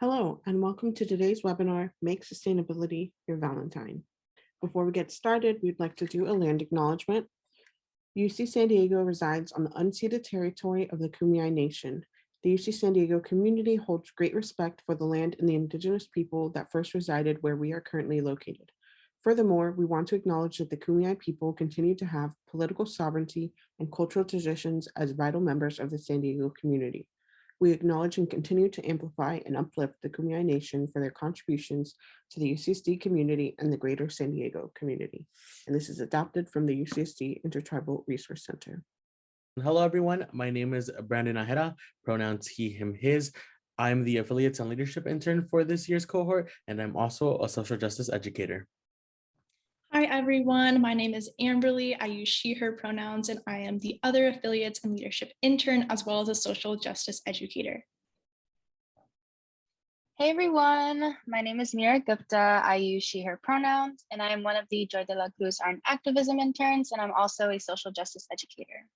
Hello, and welcome to today's webinar, Make Sustainability Your Valentine. Before we get started, we'd like to do a land acknowledgement. UC San Diego resides on the unceded territory of the Kumeyaay Nation. The UC San Diego community holds great respect for the land and the indigenous people that first resided where we are currently located. Furthermore, we want to acknowledge that the Kumeyaay people continue to have political sovereignty and cultural traditions as vital members of the San Diego community. We acknowledge and continue to amplify and uplift the Kumeyaay Nation for their contributions to the UCSD community and the greater San Diego community. And this is adapted from the UCSD Intertribal Resource Center. Hello, everyone. My name is Brandon Ajera, pronouns he, him, his. I'm the Affiliates and Leadership Intern for this year's cohort, and I'm also a social justice educator. Hi, everyone. My name is Amberly. I use she, her pronouns, and I am the other Affiliates and Leadership Intern, as well as a social justice educator. Hey, everyone. My name is Mira Gupta. I use she, her pronouns, and I am one of the Joy de la Cruz Art and Activism interns, and I'm also a social justice educator.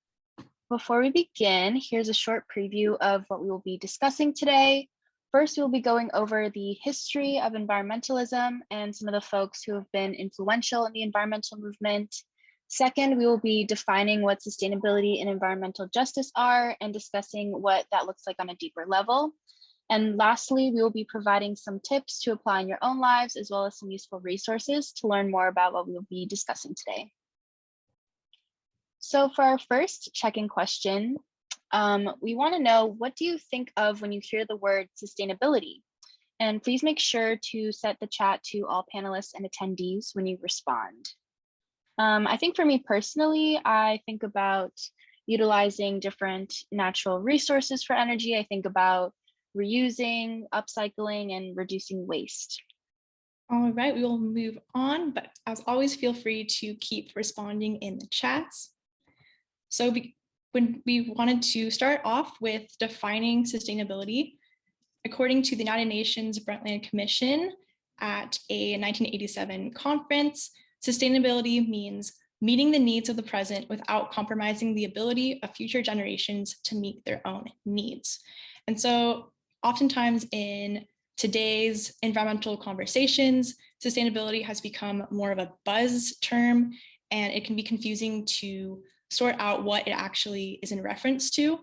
Before we begin, here's a short preview of what we will be discussing today. First, we'll be going over the history of environmentalism and some of the folks who have been influential in the environmental movement. Second, we will be defining what sustainability and environmental justice are and discussing what that looks like on a deeper level. And lastly, we will be providing some tips to apply in your own lives, as well as some useful resources to learn more about what we will be discussing today. So for our first check-in question, we want to know, what do you think of when you hear the word sustainability? And please make sure to set the chat to all panelists and attendees when you respond. I think for me personally, I think about utilizing different natural resources for energy. I think about reusing, upcycling, and reducing waste. All right, we will move on, but as always, feel free to keep responding in the chats. So when we wanted to start off with defining sustainability, according to the Nations Brundtland Commission at a 1987 conference, sustainability means meeting the needs of the present without compromising the ability of future generations to meet their own needs. And so oftentimes in today's environmental conversations, sustainability has become more of a buzz term, and it can be confusing to sort out what it actually is in reference to.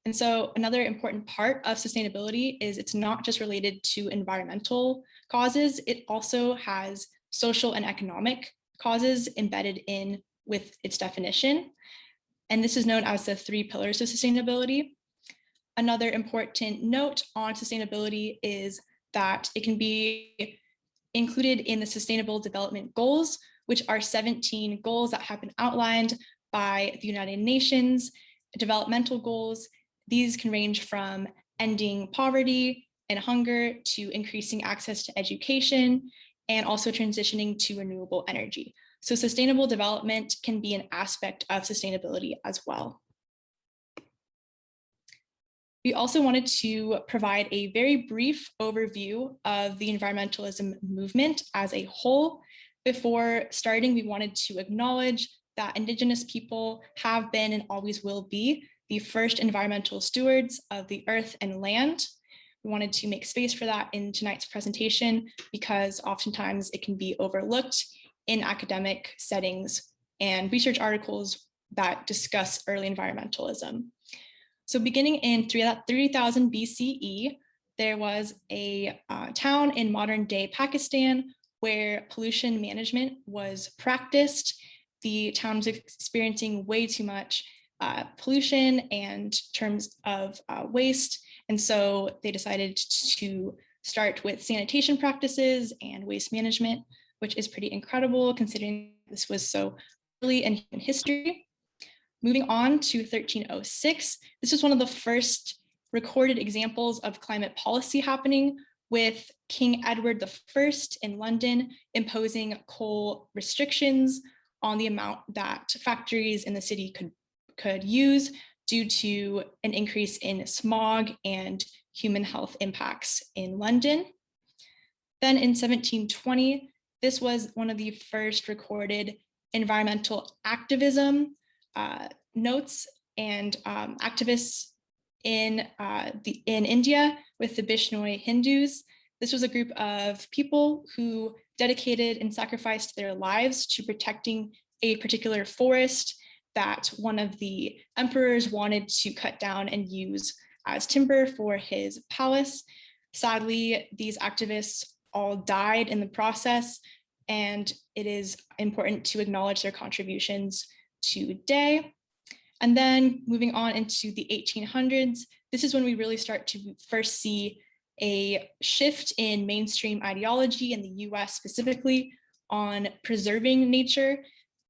And so another important part of sustainability is it's not just related to environmental causes, it also has social and economic causes embedded in with its definition. And this is known as the 3 pillars of sustainability. Another important note on sustainability is that it can be included in the Sustainable Development Goals, which are 17 goals that have been outlined by the United Nations, developmental goals. These can range from ending poverty and hunger to increasing access to education and also transitioning to renewable energy. So sustainable development can be an aspect of sustainability as well. We also wanted to provide a very brief overview of the environmentalism movement as a whole. Before starting, we wanted to acknowledge that Indigenous people have been and always will be the first environmental stewards of the earth and land. We wanted to make space for that in tonight's presentation because oftentimes it can be overlooked in academic settings and research articles that discuss early environmentalism. So beginning in 3000 BCE, there was a town in modern day Pakistan where pollution management was practiced. The town was experiencing way too much pollution and terms of waste. And so they decided to start with sanitation practices and waste management, which is pretty incredible considering this was so early in human history. Moving on to 1306, this was one of the first recorded examples of climate policy happening, with King Edward I in London imposing coal restrictions on the amount that factories in the city could use due to an increase in smog and human health impacts in London. Then in 1720, this was one of the first recorded environmental activism notes, and activists in India with the Bishnoi Hindus. This was a group of people who dedicated and sacrificed their lives to protecting a particular forest that one of the emperors wanted to cut down and use as timber for his palace. Sadly, these activists all died in the process, and it is important to acknowledge their contributions today. And then moving on into the 1800s, this is when we really start to first see a shift in mainstream ideology in the US specifically on preserving nature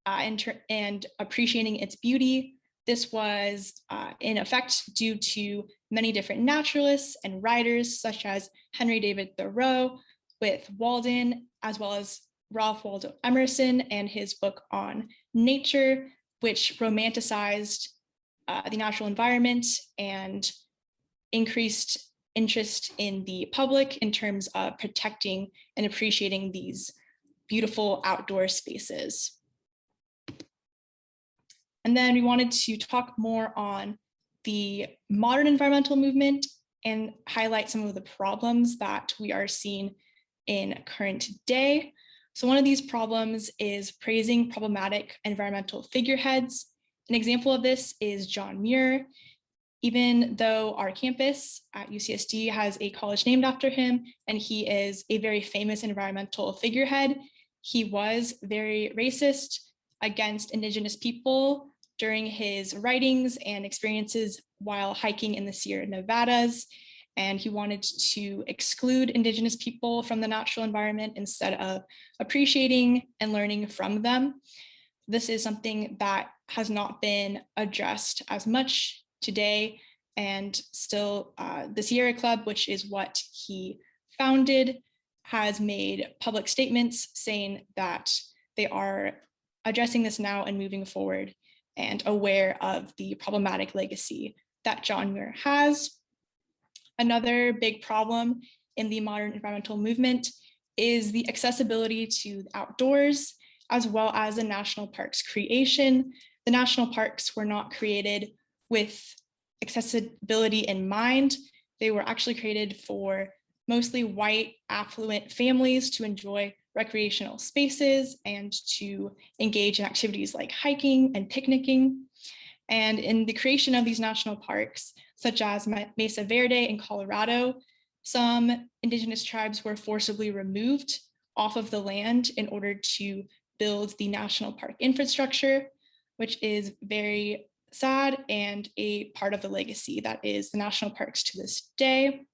and appreciating its beauty. This was in effect due to many different naturalists and writers such as Henry David Thoreau with Walden, as well as Ralph Waldo Emerson and his book on nature, which romanticized the natural environment and increased interest in the public in terms of protecting and appreciating these beautiful outdoor spaces. And then we wanted to talk more on the modern environmental movement and highlight some of the problems that we are seeing in current day. So one of these problems is praising problematic environmental figureheads. An example of this is John Muir. Even though our campus at UCSD has a college named after him, and he is a very famous environmental figurehead, he was very racist against Indigenous people during his writings and experiences while hiking in the Sierra Nevadas. And he wanted to exclude Indigenous people from the natural environment instead of appreciating and learning from them. This is something that has not been addressed as much today, and still the Sierra Club, which is what he founded, has made public statements saying that they are addressing this now and moving forward and aware of the problematic legacy that John Muir has. Another big problem in the modern environmental movement is the accessibility to the outdoors, as well as the national parks creation. The national parks were not created with accessibility in mind. They were actually created for mostly white affluent families to enjoy recreational spaces and to engage in activities like hiking and picnicking. And in the creation of these national parks, such as Mesa Verde in Colorado, some Indigenous tribes were forcibly removed off of the land in order to build the national park infrastructure, which is very sad and a part of the legacy that is the national parks to this day.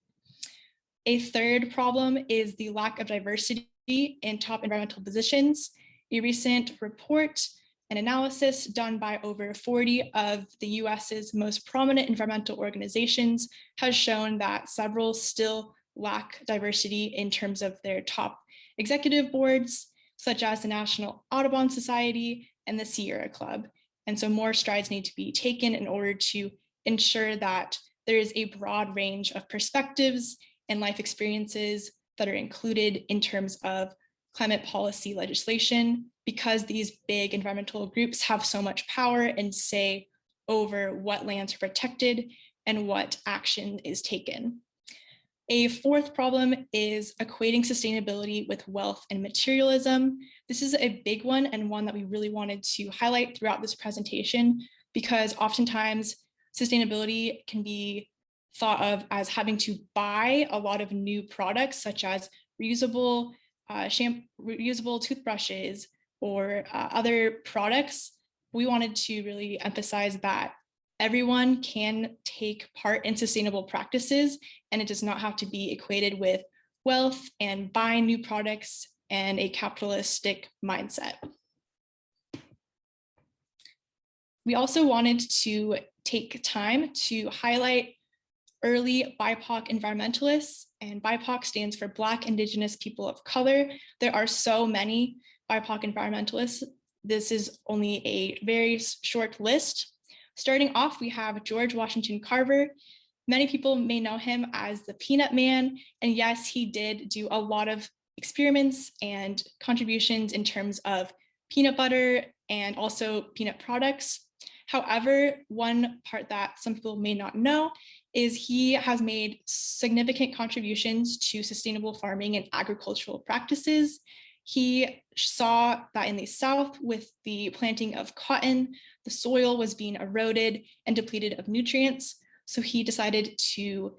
A third problem is the lack of diversity in top environmental positions. A recent report and analysis done by over 40 of the US's most prominent environmental organizations has shown that several still lack diversity in terms of their top executive boards, such as the National Audubon Society and the Sierra Club. And so more strides need to be taken in order to ensure that there is a broad range of perspectives and life experiences that are included in terms of climate policy legislation, because these big environmental groups have so much power and say over what lands are protected and what action is taken. A fourth problem is equating sustainability with wealth and materialism. This is a big one and one that we really wanted to highlight throughout this presentation, because oftentimes sustainability can be thought of as having to buy a lot of new products, such as reusable reusable toothbrushes or other products. We wanted to really emphasize that everyone can take part in sustainable practices, and it does not have to be equated with wealth and buying new products and a capitalistic mindset. We also wanted to take time to highlight early BIPOC environmentalists, and BIPOC stands for Black, Indigenous, People of Color. There are so many BIPOC environmentalists. This is only a very short list. Starting off, we have George Washington Carver. Many people may know him as the Peanut Man, and yes, he did do a lot of experiments and contributions in terms of peanut butter and also peanut products. However, one part that some people may not know is he has made significant contributions to sustainable farming and agricultural practices. He saw that in the South, with the planting of cotton, the soil was being eroded and depleted of nutrients. So he decided to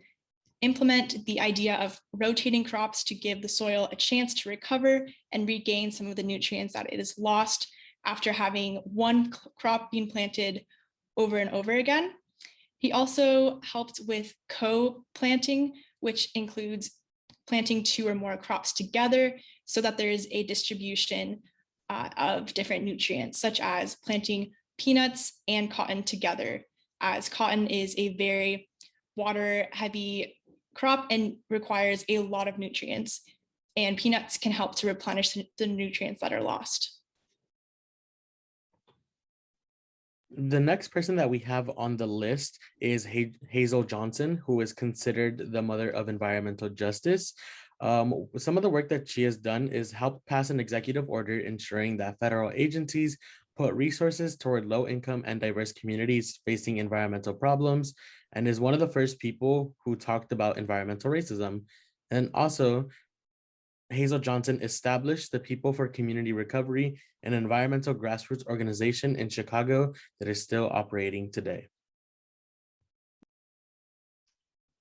implement the idea of rotating crops to give the soil a chance to recover and regain some of the nutrients that it has lost after having one crop being planted over and over again. He also helped with co-planting, which includes planting 2 or more crops together so that there is a distribution of different nutrients, such as planting peanuts and cotton together, as cotton is a very water-heavy crop and requires a lot of nutrients, and peanuts can help to replenish the nutrients that are lost. The next person that we have on the list is Hazel Johnson, who is considered the mother of environmental justice. Some of the work that she has done is help pass an executive order ensuring that federal agencies put resources toward low-income and diverse communities facing environmental problems, and is one of the first people who talked about environmental racism. And also, Hazel Johnson established the People for Community Recovery, an environmental grassroots organization in Chicago that is still operating today.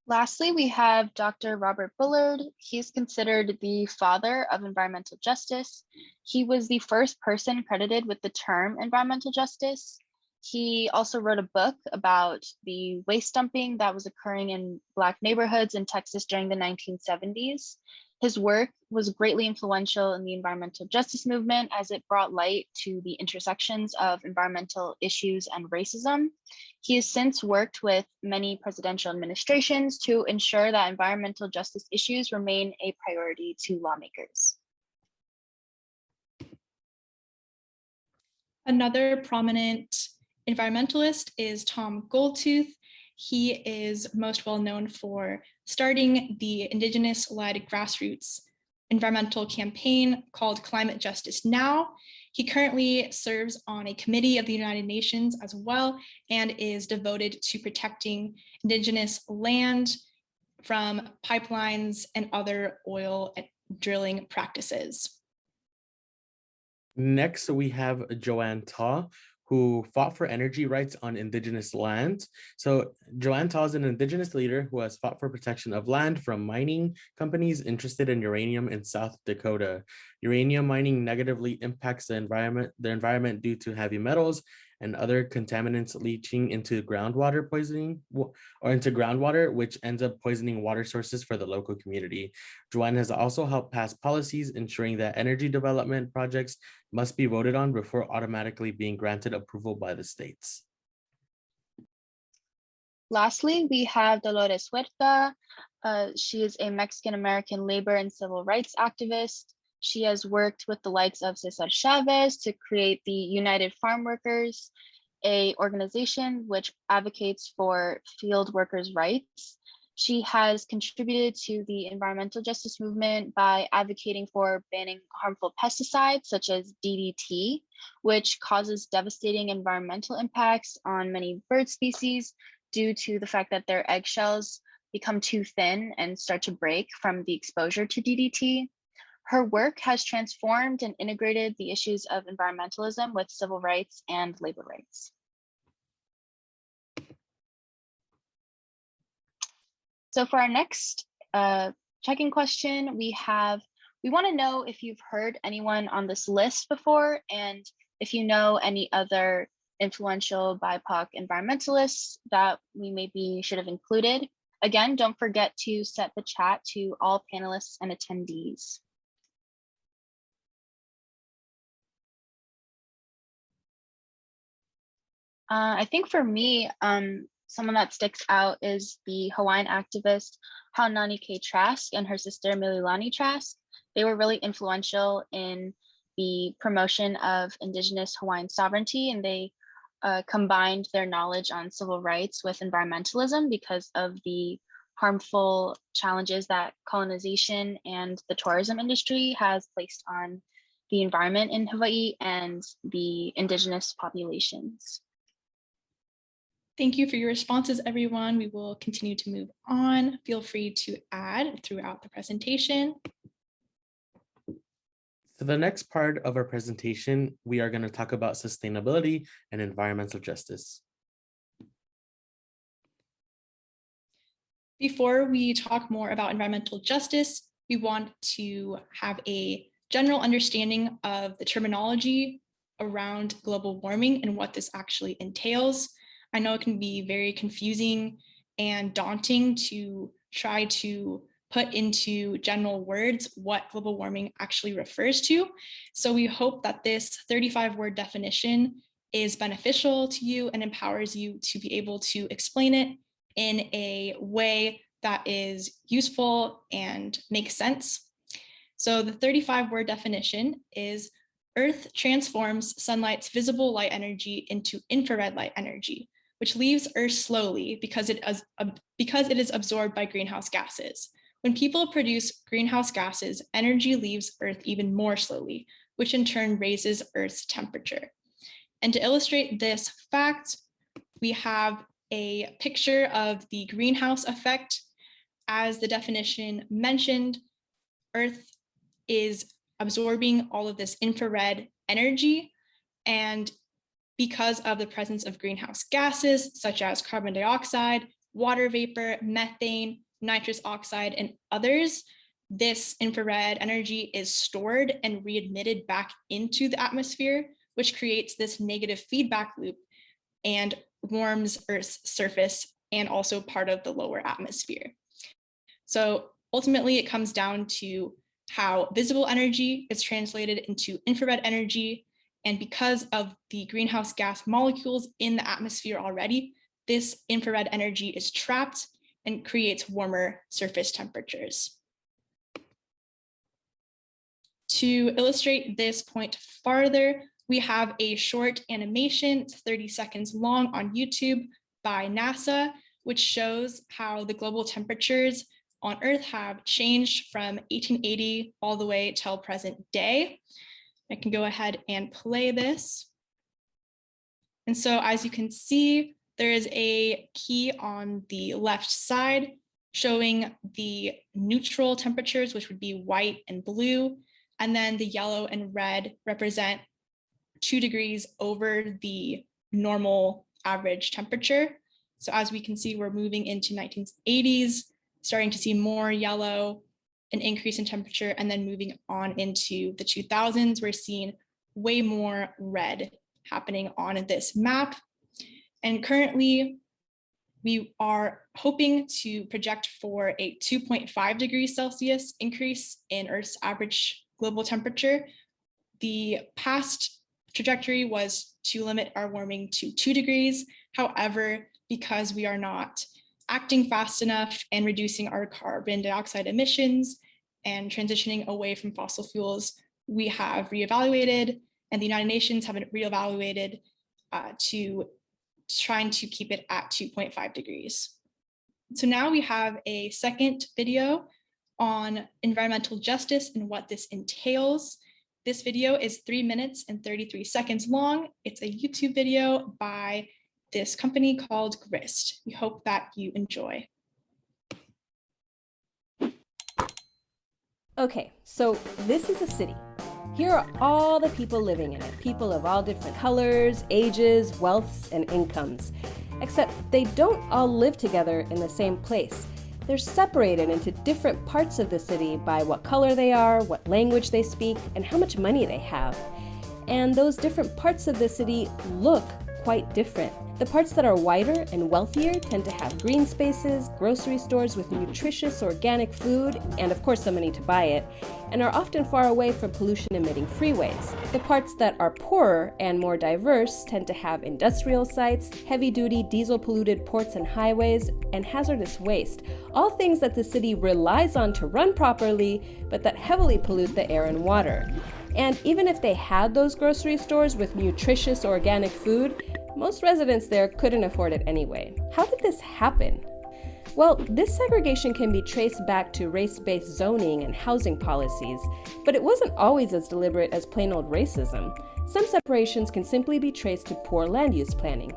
Lastly, we have Dr. Robert Bullard. He's considered the father of environmental justice. He was the first person credited with the term environmental justice. He also wrote a book about the waste dumping that was occurring in Black neighborhoods in Texas during the 1970s. His work was greatly influential in the environmental justice movement as it brought light to the intersections of environmental issues and racism. He has since worked with many presidential administrations to ensure that environmental justice issues remain a priority to lawmakers. Another prominent environmentalist is Tom Goldtooth. He is most well known for starting the Indigenous-led grassroots environmental campaign called Climate Justice Now. He currently serves on a committee of the United Nations as well and is devoted to protecting Indigenous land from pipelines and other oil drilling practices. Next, we have Joanne Taw, who fought for energy rights on Indigenous lands. So Joanne Taw is an Indigenous leader who has fought for protection of land from mining companies interested in uranium in South Dakota. Uranium mining negatively impacts the environment due to heavy metals and other contaminants leaching into groundwater, which ends up poisoning water sources for the local community. Joanne has also helped pass policies ensuring that energy development projects must be voted on before automatically being granted approval by the states. Lastly, we have Dolores Huerta. She is a Mexican-American labor and civil rights activist. She has worked with the likes of Cesar Chavez to create the United Farm Workers, an organization which advocates for field workers' rights. She has contributed to the environmental justice movement by advocating for banning harmful pesticides such as DDT, which causes devastating environmental impacts on many bird species due to the fact that their eggshells become too thin and start to break from the exposure to DDT. Her work has transformed and integrated the issues of environmentalism with civil rights and labor rights. So for our next check-in question, we want to know if you've heard anyone on this list before, and if you know any other influential BIPOC environmentalists that we maybe should have included. Again, don't forget to set the chat to all panelists and attendees. I think for me, someone that sticks out is the Hawaiian activist Haunani K. Trask and her sister Mililani Trask. They were really influential in the promotion of Indigenous Hawaiian sovereignty, and they combined their knowledge on civil rights with environmentalism because of the harmful challenges that colonization and the tourism industry has placed on the environment in Hawaii and the Indigenous populations. Thank you for your responses, everyone. We will continue to move on. Feel free to add throughout the presentation. For the next part of our presentation, we are going to talk about sustainability and environmental justice. Before we talk more about environmental justice, we want to have a general understanding of the terminology around global warming and what this actually entails. I know it can be very confusing and daunting to try to put into general words what global warming actually refers to. So we hope that this 35-word definition is beneficial to you and empowers you to be able to explain it in a way that is useful and makes sense. So the 35-word definition is: Earth transforms sunlight's visible light energy into infrared light energy, which leaves Earth slowly because it is absorbed by greenhouse gases. When people produce greenhouse gases, energy leaves Earth even more slowly, which in turn raises Earth's temperature. And to illustrate this fact, we have a picture of the greenhouse effect. As the definition mentioned, Earth is absorbing all of this infrared energy, and because of the presence of greenhouse gases such as carbon dioxide, water vapor, methane, nitrous oxide, and others, this infrared energy is stored and readmitted back into the atmosphere, which creates this negative feedback loop and warms Earth's surface and also part of the lower atmosphere. So ultimately, it comes down to how visible energy is translated into infrared energy. And because of the greenhouse gas molecules in the atmosphere already, this infrared energy is trapped and creates warmer surface temperatures. To illustrate this point farther, we have a short animation, it's 30 seconds long on YouTube by NASA, which shows how the global temperatures on Earth have changed from 1880 all the way till present day. I can go ahead and play this. And so as you can see, there is a key on the left side showing the neutral temperatures, which would be white and blue. And then the yellow and red represent 2 degrees over the normal average temperature. So as we can see, we're moving into 1980s, starting to see more yellow, an increase in temperature, and then moving on into the 2000s, we're seeing way more red happening on this map. And currently, we are hoping to project for a 2.5 degrees Celsius increase in Earth's average global temperature. The past trajectory was to limit our warming to 2 degrees. However, because we are not acting fast enough and reducing our carbon dioxide emissions and transitioning away from fossil fuels, we have reevaluated, and the United Nations have reevaluated to trying to keep it at 2.5 degrees. So now we have a second video on environmental justice and what this entails. This video is 3 minutes and 33 seconds long. It's a YouTube video by this company called Grist. We hope that you enjoy. Okay, so this is a city. Here are all the people living in it, people of all different colors, ages, wealths, and incomes. Except they don't all live together in the same place. They're separated into different parts of the city by what color they are, what language they speak, and how much money they have. And those different parts of the city look quite different. The parts that are whiter and wealthier tend to have green spaces, grocery stores with nutritious organic food, and of course the money to buy it, and are often far away from pollution-emitting freeways. The parts that are poorer and more diverse tend to have industrial sites, heavy-duty diesel-polluted ports and highways, and hazardous waste, all things that the city relies on to run properly, but that heavily pollute the air and water. And even if they had those grocery stores with nutritious organic food, most residents there couldn't afford it anyway. How did this happen? Well, this segregation can be traced back to race-based zoning and housing policies, but it wasn't always as deliberate as plain old racism. Some separations can simply be traced to poor land use planning.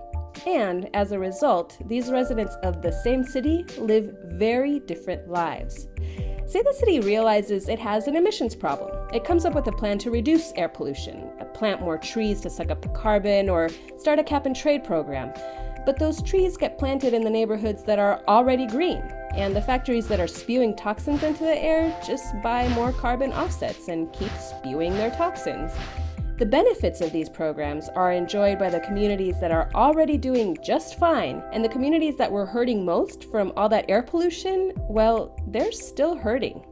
And as a result, these residents of the same city live very different lives. Say the city realizes it has an emissions problem. It comes up with a plan to reduce air pollution, plant more trees to suck up the carbon, or start a cap and trade program. But those trees get planted in the neighborhoods that are already green, and the factories that are spewing toxins into the air just buy more carbon offsets and keep spewing their toxins. The benefits of these programs are enjoyed by the communities that are already doing just fine, and the communities that were hurting most from all that air pollution, well, they're still hurting.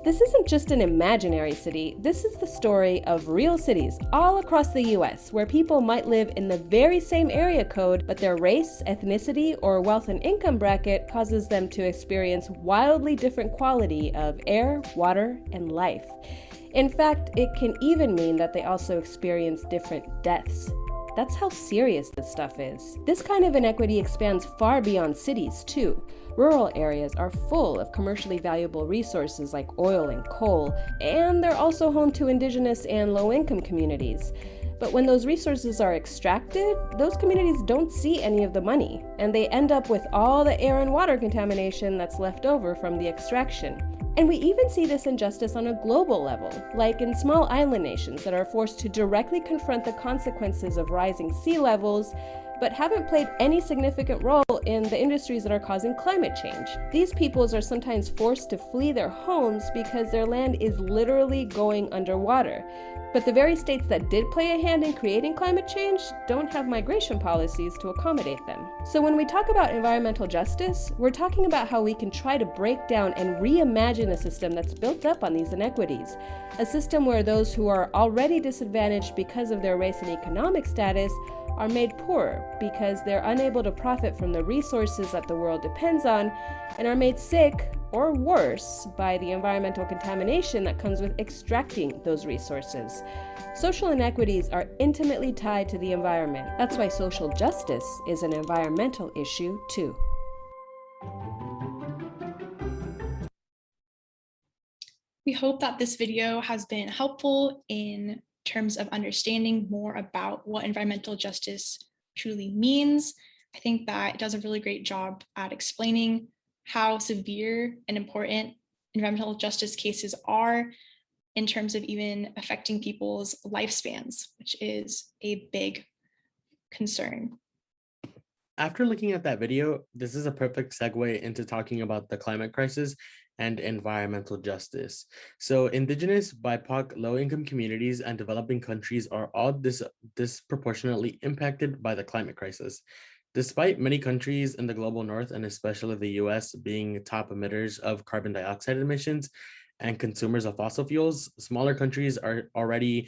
This isn't just an imaginary city, this is the story of real cities all across the US where people might live in the very same area code, but their race, ethnicity, or wealth and income bracket causes them to experience wildly different quality of air, water, and life. In fact, it can even mean that they also experience different deaths. That's how serious this stuff is. This kind of inequity expands far beyond cities, too. Rural areas are full of commercially valuable resources like oil and coal, and they're also home to indigenous and low-income communities. But when those resources are extracted, those communities don't see any of the money, and they end up with all the air and water contamination that's left over from the extraction. And we even see this injustice on a global level, like in small island nations that are forced to directly confront the consequences of rising sea levels, but haven't played any significant role in the industries that are causing climate change. These peoples are sometimes forced to flee their homes because their land is literally going underwater. But the very states that did play a hand in creating climate change don't have migration policies to accommodate them. So when we talk about environmental justice, we're talking about how we can try to break down and reimagine a system that's built up on these inequities. A system where those who are already disadvantaged because of their race and economic status are made poorer because they're unable to profit from the resources that the world depends on, and are made sick or worse by the environmental contamination that comes with extracting those resources. Social inequities are intimately tied to the environment. That's why social justice is an environmental issue too. We hope that this video has been helpful in terms of understanding more about what environmental justice truly means. I think that it does a really great job at explaining how severe and important environmental justice cases are in terms of even affecting people's lifespans, which is a big concern. After looking at that video, this is a perfect segue into talking about the climate crisis and environmental justice. So Indigenous, BIPOC, low-income communities, and developing countries are all disproportionately impacted by the climate crisis. Despite many countries in the global north, and especially the US, being top emitters of carbon dioxide emissions and consumers of fossil fuels, smaller countries are already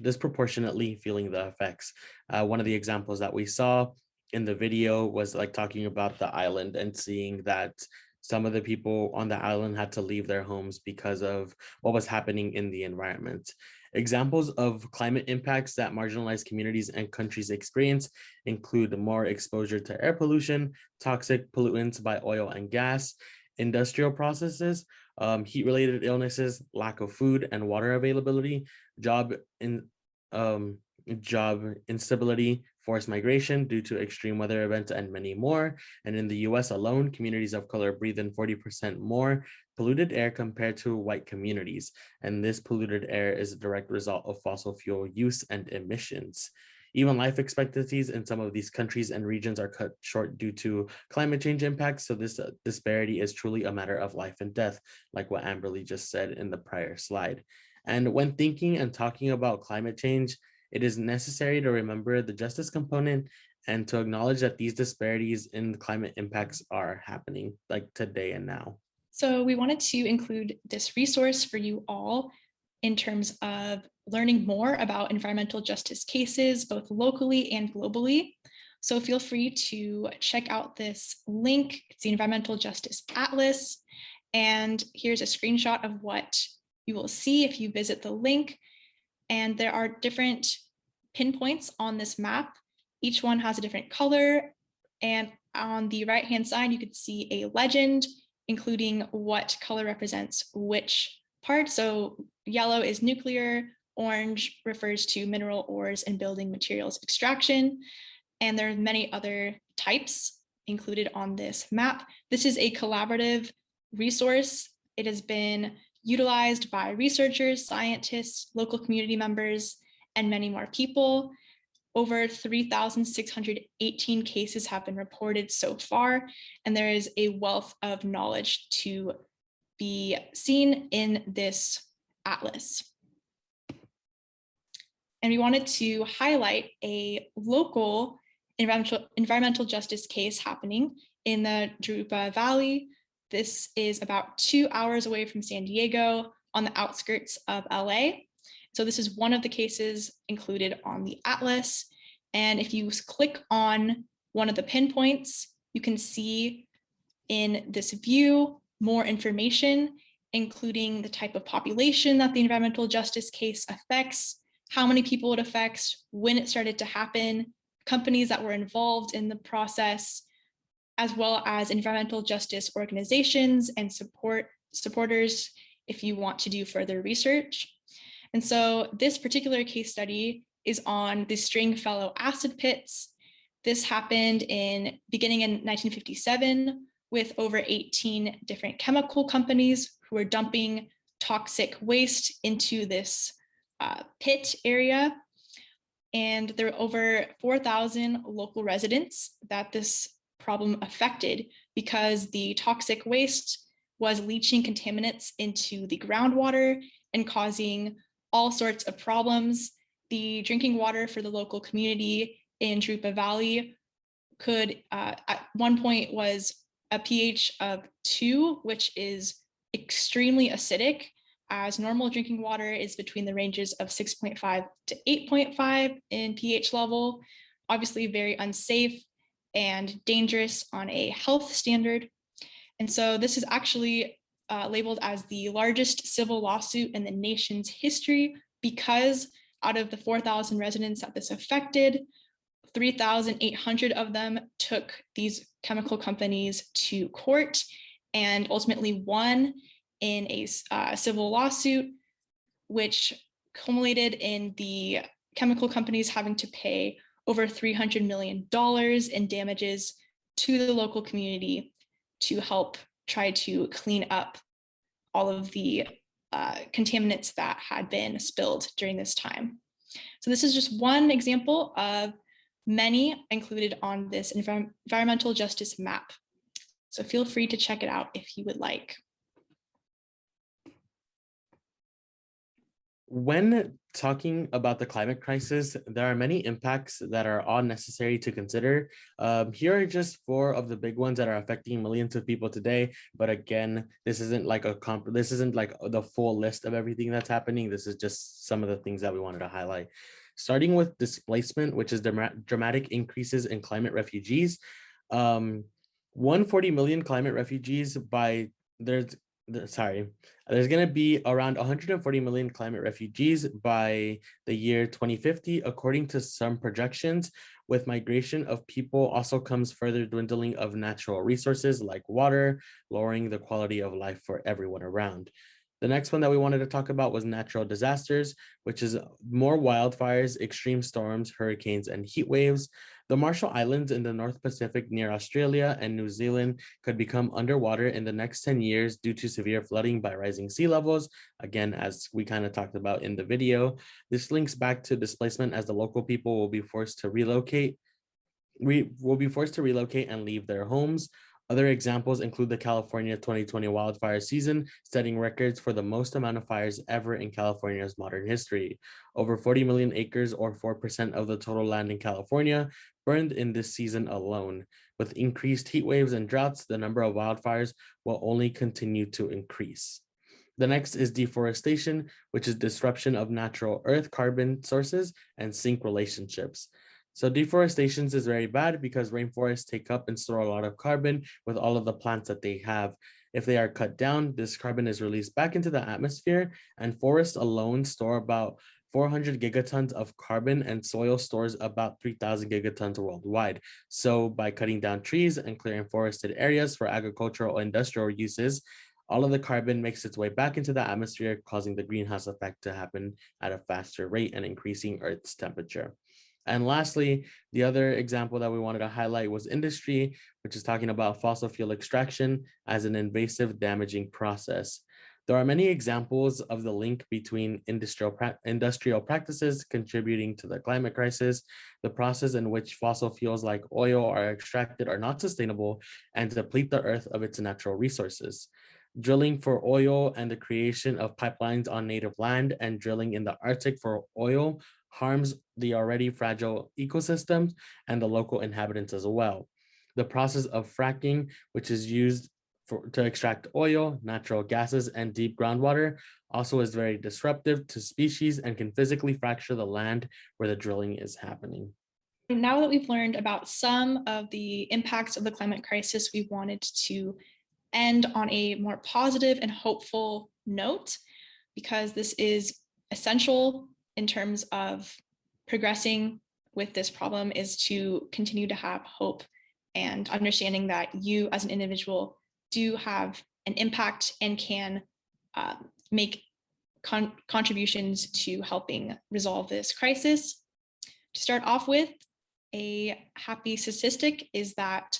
disproportionately feeling the effects. One of the examples that we saw in the video was like talking about the island and seeing that some of the people on the island had to leave their homes because of what was happening in the environment. Examples of climate impacts that marginalized communities and countries experience include more exposure to air pollution, toxic pollutants by oil and gas, industrial processes, heat-related illnesses, lack of food and water availability, job instability, forced migration due to extreme weather events, and many more. And in the US alone, communities of color breathe in 40% more polluted air compared to white communities. And this polluted air is a direct result of fossil fuel use and emissions. Even life expectancies in some of these countries and regions are cut short due to climate change impacts. So this disparity is truly a matter of life and death, like what Amberly just said in the prior slide. And when thinking and talking about climate change, it is necessary to remember the justice component and to acknowledge that these disparities in the climate impacts are happening like today and now. So we wanted to include this resource for you all in terms of learning more about environmental justice cases, both locally and globally. So feel free to check out this link. It's the Environmental Justice Atlas. And here's a screenshot of what you will see if you visit the link. And there are different pinpoints on this map. Each one has a different color. And on the right-hand side, you could see a legend, including what color represents which part. So yellow is nuclear, orange refers to mineral ores and building materials extraction, and there are many other types included on this map. This is a collaborative resource. It has been utilized by researchers, scientists, local community members, and many more people. Over 3,618 cases have been reported so far, and there is a wealth of knowledge to be seen in this atlas. And we wanted to highlight a local environmental justice case happening in the Jurupa Valley. This is about 2 hours away from San Diego on the outskirts of LA. So this is one of the cases included on the atlas. And if you click on one of the pinpoints, you can see in this view more information, including the type of population that the environmental justice case affects, how many people it affects, when it started to happen, companies that were involved in the process, as well as environmental justice organizations and supporters if you want to do further research. And so this particular case study is on the Stringfellow acid pits. This happened beginning in 1957 with over 18 different chemical companies who were dumping toxic waste into this pit area. And there were over 4,000 local residents that this problem affected because the toxic waste was leaching contaminants into the groundwater and causing all sorts of problems. The drinking water for the local community in Jurupa Valley could, at one point, was a pH of 2, which is extremely acidic, as normal drinking water is between the ranges of 6.5 to 8.5 in pH level, obviously very unsafe and dangerous on a health standard. And so this is actually labeled as the largest civil lawsuit in the nation's history, because out of the 4,000 residents that this affected, 3,800 of them took these chemical companies to court and ultimately won in a civil lawsuit, which culminated in the chemical companies having to pay over $300 million in damages to the local community to help try to clean up all of the contaminants that had been spilled during this time. So this is just one example of many included on this environmental justice map. So feel free to check it out if you would like. When talking about the climate crisis, there are many impacts that are all necessary to consider. Here are just 4 of the big ones that are affecting millions of people today. But again, this isn't like the full list of everything that's happening. This is just some of the things that we wanted to highlight. Starting with displacement, which is dramatic increases in climate refugees. 140 million climate refugees there's going to be around 140 million climate refugees by the year 2050, according to some projections. With migration of people also comes further dwindling of natural resources like water, lowering the quality of life for everyone around. The next one that we wanted to talk about was natural disasters, which is more wildfires, extreme storms, hurricanes, and heat waves. The Marshall Islands in the North Pacific near Australia and New Zealand could become underwater in the next 10 years due to severe flooding by rising sea levels. Again, as we kind of talked about in the video, this links back to displacement, as the local people will be forced to relocate. We will be forced to relocate and leave their homes. Other examples include the California 2020 wildfire season, setting records for the most amount of fires ever in California's modern history. Over 40 million acres, or 4% of the total land in California, burned in this season alone. With increased heat waves and droughts, the number of wildfires will only continue to increase. The next is deforestation, which is disruption of natural earth carbon sources and sink relationships. So deforestation is very bad because rainforests take up and store a lot of carbon with all of the plants that they have. If they are cut down, this carbon is released back into the atmosphere, and forests alone store about 400 gigatons of carbon, and soil stores about 3,000 gigatons worldwide. So by cutting down trees and clearing forested areas for agricultural or industrial uses, all of the carbon makes its way back into the atmosphere, causing the greenhouse effect to happen at a faster rate and increasing Earth's temperature. And lastly, the other example that we wanted to highlight was industry, which is talking about fossil fuel extraction as an invasive, damaging process. There are many examples of the link between industrial practices contributing to the climate crisis. The process in which fossil fuels like oil are extracted are not sustainable and deplete the earth of its natural resources. Drilling for oil and the creation of pipelines on native land and drilling in the Arctic for oil harms the already fragile ecosystems and the local inhabitants as well. The process of fracking, which is used to extract oil, natural gases, and deep groundwater, also is very disruptive to species and can physically fracture the land where the drilling is happening. Now that we've learned about some of the impacts of the climate crisis, we wanted to end on a more positive and hopeful note, because this is essential in terms of progressing with this problem, is to continue to have hope and understanding that you as an individual do have an impact and can make contributions to helping resolve this crisis. To start off with, a happy statistic is that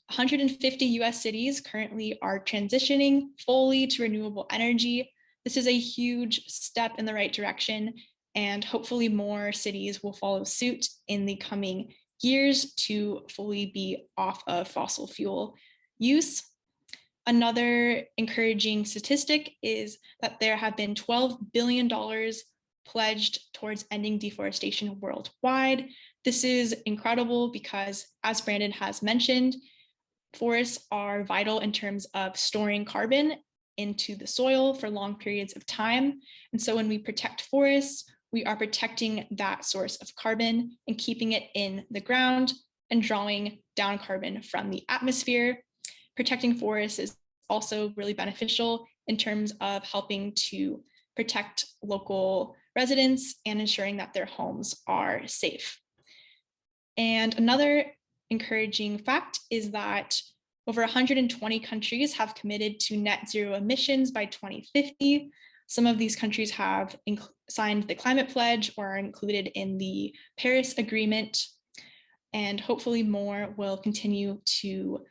150 US cities currently are transitioning fully to renewable energy. This is a huge step in the right direction, and hopefully more cities will follow suit in the coming years to fully be off of fossil fuel use. Another encouraging statistic is that there have been $12 billion pledged towards ending deforestation worldwide. This is incredible because, as Brandon has mentioned, forests are vital in terms of storing carbon into the soil for long periods of time. And so when we protect forests, we are protecting that source of carbon and keeping it in the ground and drawing down carbon from the atmosphere. Protecting forests is also really beneficial in terms of helping to protect local residents and ensuring that their homes are safe. And another encouraging fact is that over 120 countries have committed to net zero emissions by 2050. Some of these countries have signed the climate pledge or are included in the Paris Agreement, and hopefully more will continue to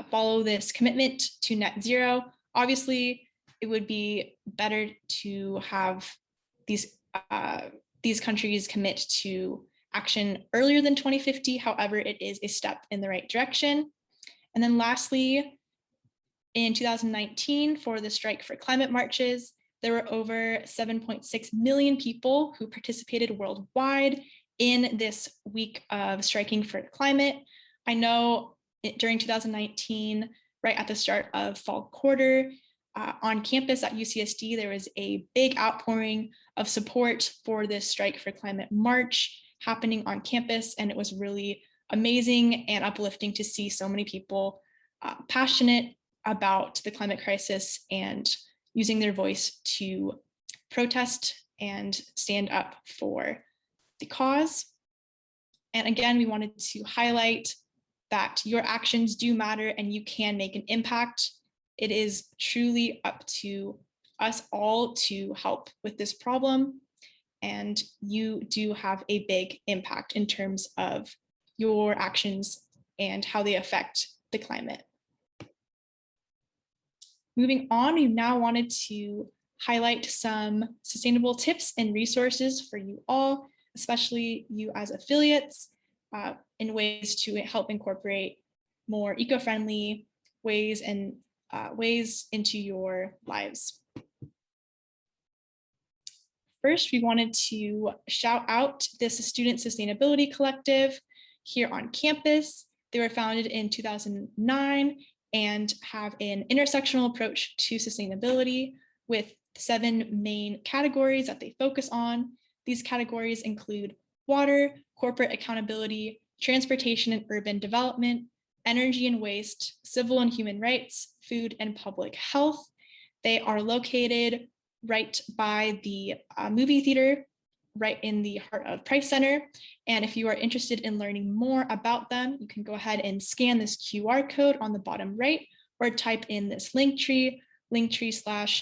follow this commitment to net zero. Obviously, it would be better to have these countries commit to action earlier than 2050. However, it is a step in the right direction. And then lastly, in 2019, for the Strike for Climate marches, there were over 7.6 million people who participated worldwide in this week of striking for climate. I know during 2019, right at the start of fall quarter, on campus at UCSD, there was a big outpouring of support for this Strike for Climate march happening on campus, and it was really amazing and uplifting to see so many people passionate about the climate crisis and using their voice to protest and stand up for the cause. And again, we wanted to highlight that your actions do matter and you can make an impact. It is truly up to us all to help with this problem. And you do have a big impact in terms of your actions and how they affect the climate. Moving on, we now wanted to highlight some sustainable tips and resources for you all, especially you as affiliates, in ways to help incorporate more eco-friendly ways and ways into your lives. First, we wanted to shout out this Student Sustainability Collective here on campus. They were founded in 2009 and have an intersectional approach to sustainability with 7 main categories that they focus on. These categories include water, corporate accountability, transportation and urban development, energy and waste, civil and human rights, food and public health. They are located right by the movie theater, right in the heart of Price Center. And if you are interested in learning more about them, you can go ahead and scan this QR code on the bottom right, or type in this Linktree /SSCUCSD.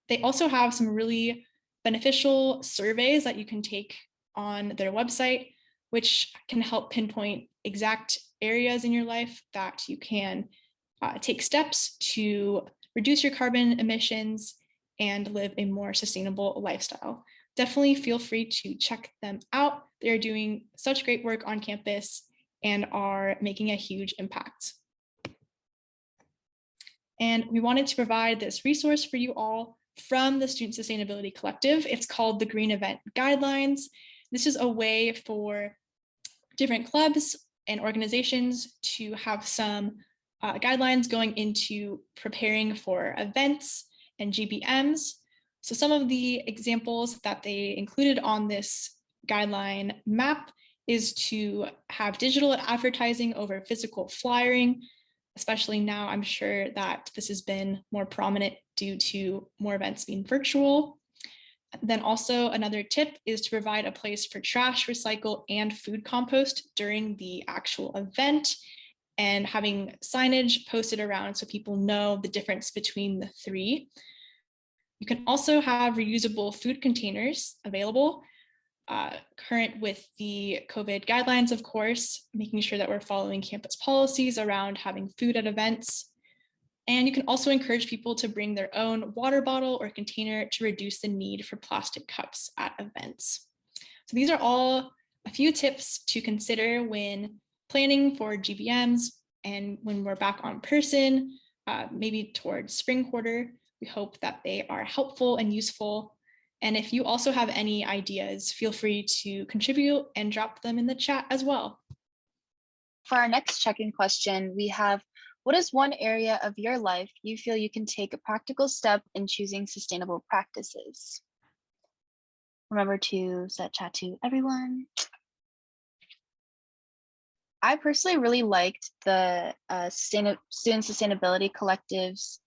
They also have some really beneficial surveys that you can take on their website, which can help pinpoint exact areas in your life that you can take steps to reduce your carbon emissions and live a more sustainable lifestyle. Definitely feel free to check them out. They're doing such great work on campus and are making a huge impact. And we wanted to provide this resource for you all from the Student Sustainability Collective. It's called the Green Event Guidelines. This is a way for different clubs and organizations to have some guidelines going into preparing for events and GBMs. So some of the examples that they included on this guideline map is to have digital advertising over physical flyering, especially now. I'm sure that this has been more prominent due to more events being virtual. Then also another tip is to provide a place for trash, recycle, and food compost during the actual event, and having signage posted around so people know the difference between the three. You can also have reusable food containers available, current with the COVID guidelines, of course, making sure that we're following campus policies around having food at events. And you can also encourage people to bring their own water bottle or container to reduce the need for plastic cups at events. So these are all a few tips to consider when planning for GBMs and when we're back on person, maybe towards spring quarter. We hope that they are helpful and useful. And if you also have any ideas, feel free to contribute and drop them in the chat as well. For our next check-in question, we have, what is one area of your life you feel you can take a practical step in choosing sustainable practices? Remember to set chat to everyone. I personally really liked the Student Sustainability Collective's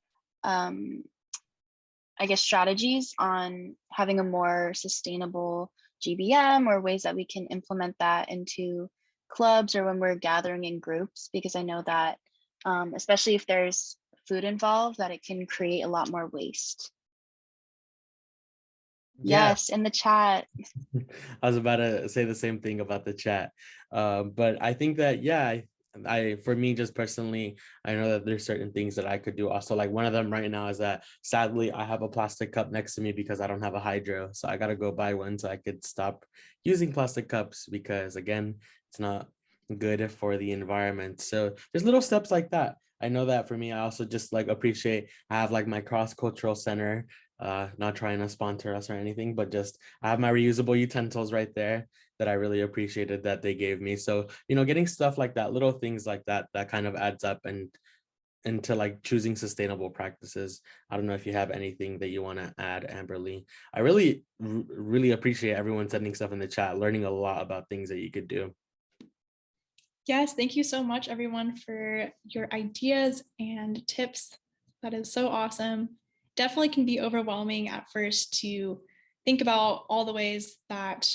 strategies on having a more sustainable GBM, or ways that we can implement that into clubs or when we're gathering in groups, because I know that especially if there's food involved, that it can create a lot more waste. Yeah. Yes, in the chat. I was about to say the same thing about the chat. But I think that, yeah, I for me, just personally, I know that there's certain things that I could do also. Like one of them right now is that sadly I have a plastic cup next to me because I don't have a hydro. So I got to go buy one so I could stop using plastic cups, because again, it's not good for the environment. So there's little steps like that. I know that for me, I also just like appreciate, I have like my Cross-Cultural Center, not trying to sponsor us or anything, but just I have my reusable utensils right there that I really appreciated that they gave me. So, you know, getting stuff like that, little things like that, that kind of adds up and into like choosing sustainable practices. I don't know if you have anything that you want to add, Amberly. I really appreciate everyone sending stuff in the chat, learning a lot about things that you could do. Yes, thank you so much, everyone, for your ideas and tips. That is so awesome. Definitely can be overwhelming at first to think about all the ways that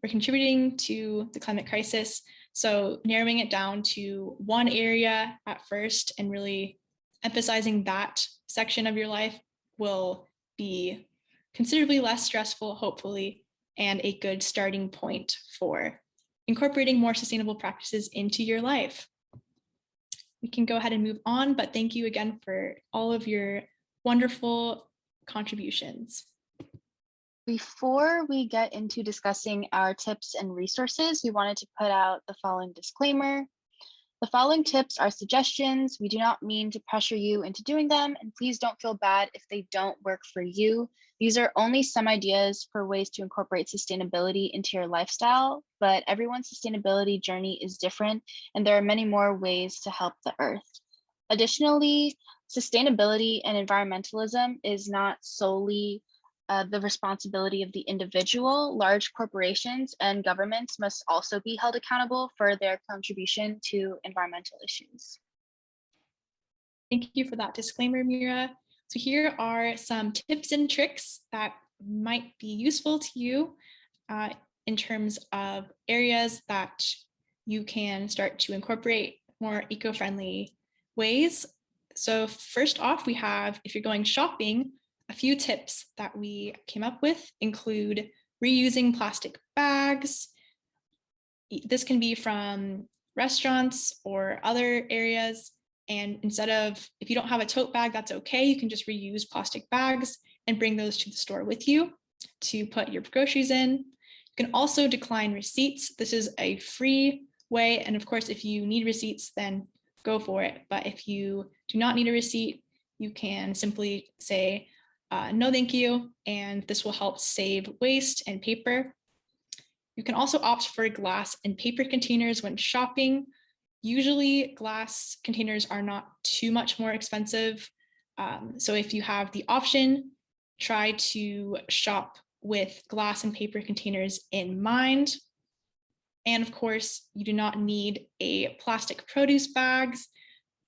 we're contributing to the climate crisis. So narrowing it down to one area at first and really emphasizing that section of your life will be considerably less stressful, hopefully, and a good starting point for incorporating more sustainable practices into your life. We can go ahead and move on, but thank you again for all of your wonderful contributions. Before we get into discussing our tips and resources, we wanted to put out the following disclaimer. The following tips are suggestions. We do not mean to pressure you into doing them, and please don't feel bad if they don't work for you. These are only some ideas for ways to incorporate sustainability into your lifestyle, but everyone's sustainability journey is different, and there are many more ways to help the Earth. Additionally, sustainability and environmentalism is not solely the responsibility of the individual. Large corporations and governments must also be held accountable for their contribution to environmental issues. Thank you for that disclaimer, Mira. So here are some tips and tricks that might be useful to you in terms of areas that you can start to incorporate more eco-friendly ways. So first off, we have, if you're going shopping, a few tips that we came up with include reusing plastic bags. This can be from restaurants or other areas. And instead of, if you don't have a tote bag, that's okay. You can just reuse plastic bags and bring those to the store with you to put your groceries in. You can also decline receipts. This is a free way. And of course, if you need receipts, then go for it. But if you do not need a receipt, you can simply say, no, thank you. And this will help save waste and paper. You can also opt for glass and paper containers when shopping. Usually glass containers are not too much more expensive. So if you have the option, try to shop with glass and paper containers in mind. And of course, you do not need a plastic produce bags.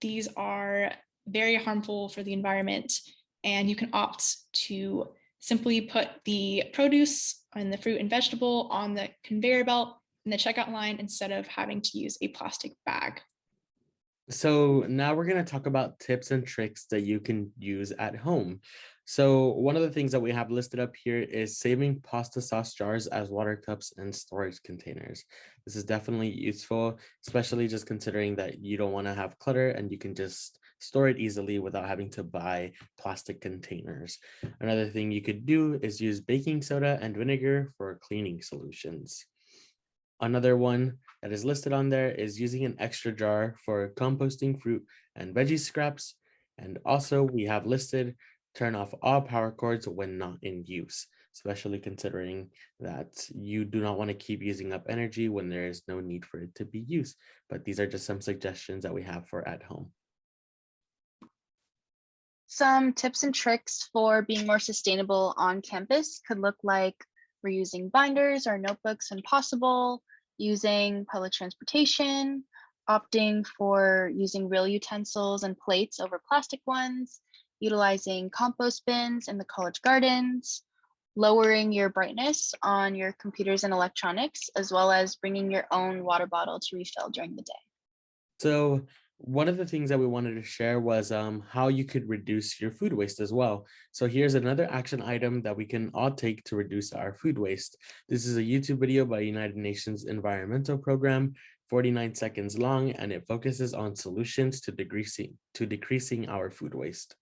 These are very harmful for the environment, and you can opt to simply put the produce and the fruit and vegetable on the conveyor belt in the checkout line instead of having to use a plastic bag. So now we're going to talk about tips and tricks that you can use at home. So one of the things that we have listed up here is saving pasta sauce jars as water cups and storage containers. This is definitely useful, especially just considering that you don't want to have clutter and you can just store it easily without having to buy plastic containers. Another thing you could do is use baking soda and vinegar for cleaning solutions. Another one that is listed on there is using an extra jar for composting fruit and veggie scraps. And also we have listed turn off all power cords when not in use, especially considering that you do not want to keep using up energy when there is no need for it to be used. But these are just some suggestions that we have for at home. Some tips and tricks for being more sustainable on campus could look like reusing binders or notebooks when possible, using public transportation, opting for using real utensils and plates over plastic ones, utilizing compost bins in the college gardens, lowering your brightness on your computers and electronics, as well as bringing your own water bottle to refill during the day. So one of the things that we wanted to share was how you could reduce your food waste as well. So here's another action item that we can all take to reduce our food waste. This is a YouTube video by United Nations Environmental Program, 49 seconds long, and it focuses on solutions to decreasing our food waste.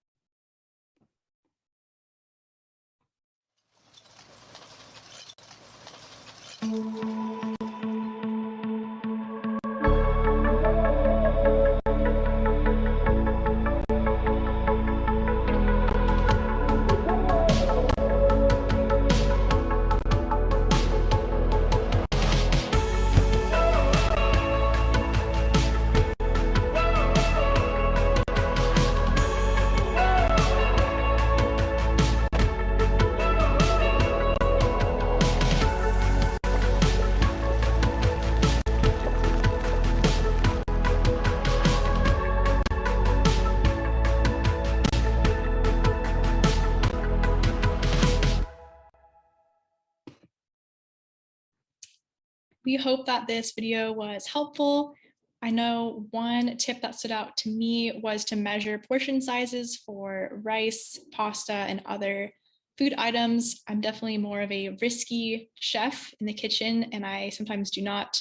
We hope that this video was helpful. I know one tip that stood out to me was to measure portion sizes for rice, pasta, and other food items. I'm definitely more of a risky chef in the kitchen, and I sometimes do not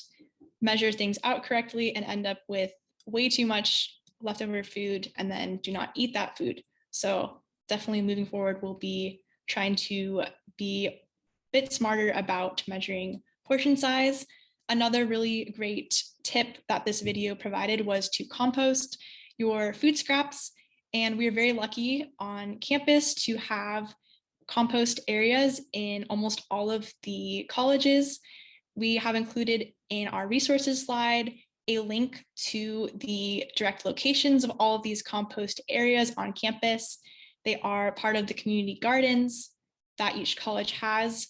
measure things out correctly and end up with way too much leftover food and then do not eat that food. So definitely moving forward, we'll be trying to be a bit smarter about measuring portion size. Another really great tip that this video provided was to compost your food scraps. And we are very lucky on campus to have compost areas in almost all of the colleges. We have included in our resources slide a link to the direct locations of all of these compost areas on campus. They are part of the community gardens that each college has.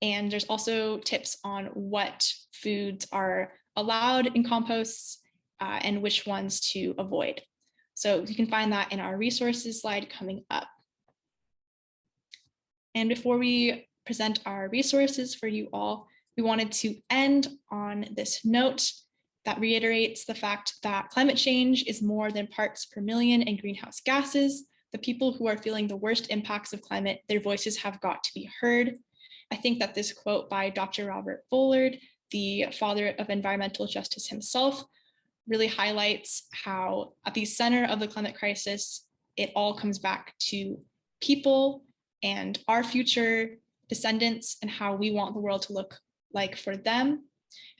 And there's also tips on what foods are allowed in composts and which ones to avoid. So you can find that in our resources slide coming up. And before we present our resources for you all, we wanted to end on this note that reiterates the fact that climate change is more than parts per million in greenhouse gases. the people who are feeling the worst impacts of climate, their voices have got to be heard. I think that this quote by Dr. Robert Bullard, the father of environmental justice himself, really highlights how at the center of the climate crisis, it all comes back to people and our future descendants and how we want the world to look like for them.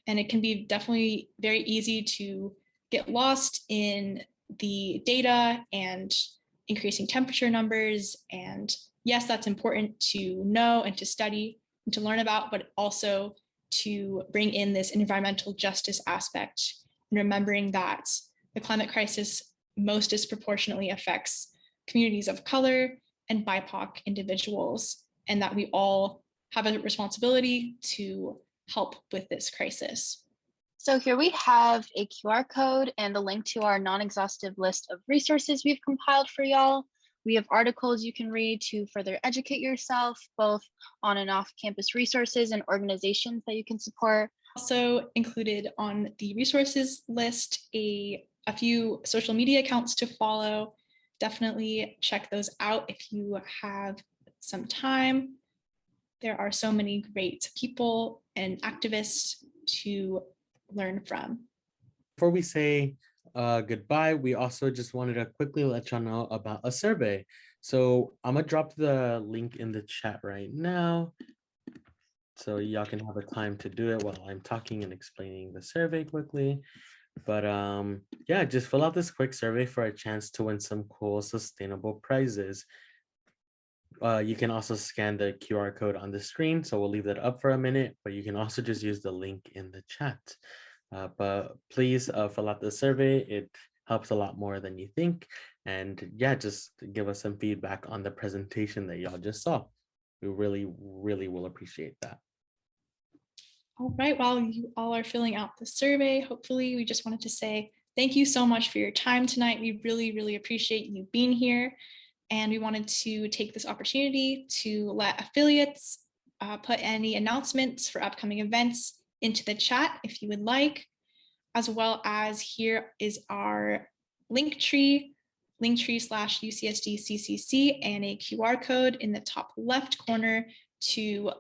And it can be definitely very easy to get lost in the data and increasing temperature numbers. And yes, that's important to know and to study and to learn about, but also to bring in this environmental justice aspect and remembering that the climate crisis most disproportionately affects communities of color and BIPOC individuals, and that we all have a responsibility to help with this crisis. So here we have a QR code and a link to our non-exhaustive list of resources we've compiled for y'all. We have articles you can read to further educate yourself, both on and off campus resources and organizations that you can support. Also included on the resources list, a few social media accounts to follow. Definitely check those out if you have some time. There are so many great people and activists to learn from. Before we say goodbye, we also just wanted to quickly let y'all know about a survey. So I'm gonna drop the link in the chat right now, so y'all can have a time to do it while I'm talking and explaining the survey quickly. But yeah, just fill out this quick survey for a chance to win some cool sustainable prizes. You can also scan the QR code on the screen, so we'll leave that up for a minute, but you can also just use the link in the chat. But please fill out the survey. It helps a lot more than you think. And yeah, just give us some feedback on the presentation that y'all just saw. We really, really will appreciate that. All right, while you all are filling out the survey, hopefully we just wanted to say thank you so much for your time tonight. We really, really appreciate you being here. And we wanted to take this opportunity to let affiliates put any announcements for upcoming events into the chat if you would like, as well as here is our Linktree /UCSDCCC and a QR code in the top left corner to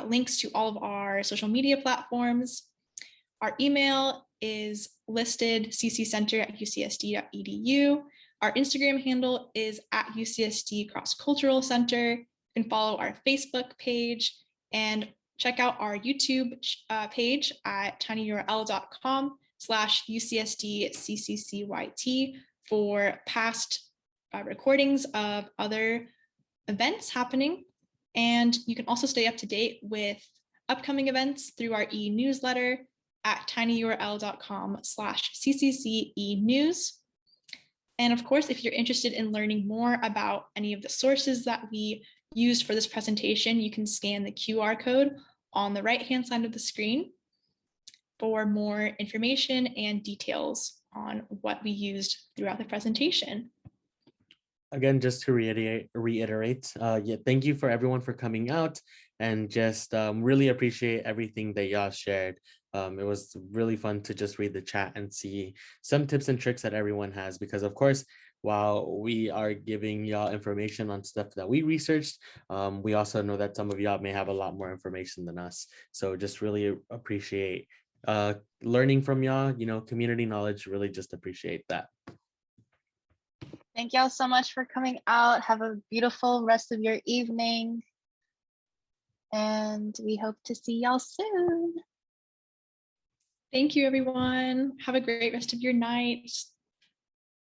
links to all of our social media platforms. Our email is listed cccenter@ucsd.edu. Our Instagram handle is @UCSD Cross-Cultural Center. You can follow our Facebook page and check out our YouTube page at tinyurl.com/UCSDCCCYT for past recordings of other events happening. And you can also stay up to date with upcoming events through our e-newsletter at tinyurl.com/CCCE-news. And of course, if you're interested in learning more about any of the sources that we used for this presentation, you can scan the QR code on the right-hand side of the screen for more information and details on what we used throughout the presentation. Again, just to reiterate, yeah, thank you for everyone for coming out, and just really appreciate everything that y'all shared. It was really fun to just read the chat and see some tips and tricks that everyone has, because of course, while we are giving y'all information on stuff that we researched, we also know that some of y'all may have a lot more information than us. So just really appreciate learning from y'all, community knowledge, really just appreciate that. Thank y'all so much for coming out. Have a beautiful rest of your evening. And we hope to see y'all soon. Thank you, everyone. Have a great rest of your night.